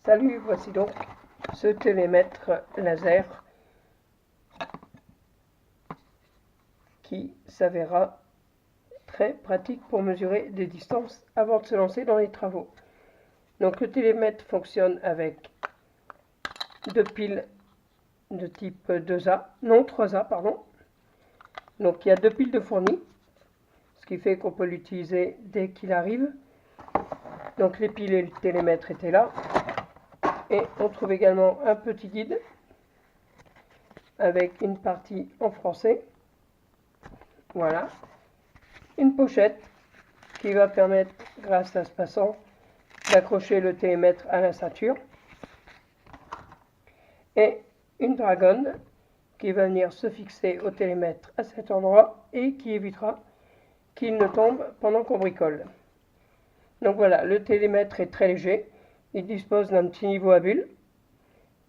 Salut, voici donc ce télémètre laser qui s'avérera très pratique pour mesurer des distances avant de se lancer dans les travaux. Donc le télémètre fonctionne avec deux piles de type 2A, non 3A pardon. Donc il y a deux piles de fournis, ce qui fait qu'on peut l'utiliser dès qu'il arrive. Donc les piles et le télémètre étaient là. Et on trouve également un petit guide avec une partie en français. Voilà. Une pochette qui va permettre, grâce à ce passant, d'accrocher le télémètre à la ceinture. Et une dragonne qui va venir se fixer au télémètre à cet endroit et qui évitera qu'il ne tombe pendant qu'on bricole. Donc voilà, le télémètre est très léger. Il dispose d'un petit niveau à bulles,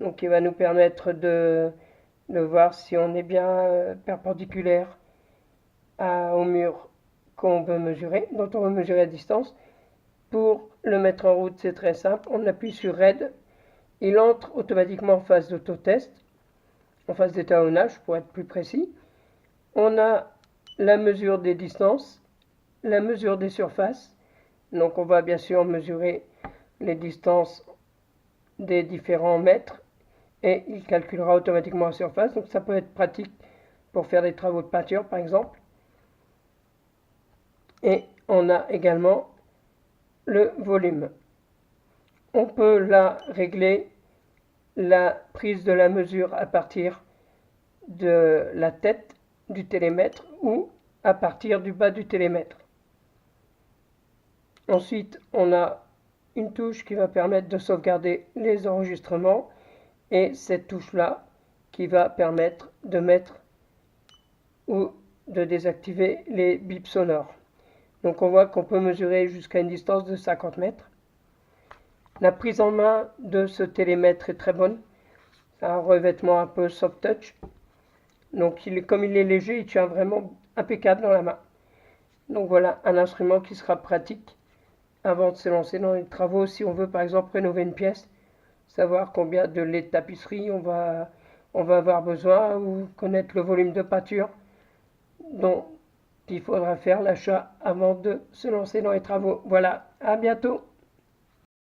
donc qui va nous permettre de voir si on est bien perpendiculaire au mur qu'on veut mesurer, dont on veut mesurer la distance. Pour le mettre en route, c'est très simple. On appuie sur RED. Il entre automatiquement en phase d'autotest, en phase d'étalonnage pour être plus précis. On a la mesure des distances, la mesure des surfaces. Donc on va bien sûr mesurer les distances des différents mètres et il calculera automatiquement la surface. Donc ça peut être pratique pour faire des travaux de peinture par exemple. Et on a également le volume. On peut là régler la prise de la mesure à partir de la tête du télémètre ou à partir du bas du télémètre. Ensuite, on a une touche qui va permettre de sauvegarder les enregistrements et cette touche-là qui va permettre de mettre ou de désactiver les bips sonores. Donc on voit qu'on peut mesurer jusqu'à une distance de 50 mètres. La prise en main de ce télémètre est très bonne. C'est un revêtement un peu soft touch. Donc comme il est léger, il tient vraiment impeccable dans la main. Donc voilà un instrument qui sera pratique avant de se lancer dans les travaux. Si on veut par exemple rénover une pièce, savoir combien de lait de tapisserie on va avoir besoin ou connaître le volume de peinture dont il faudra faire l'achat avant de se lancer dans les travaux. Voilà, à bientôt.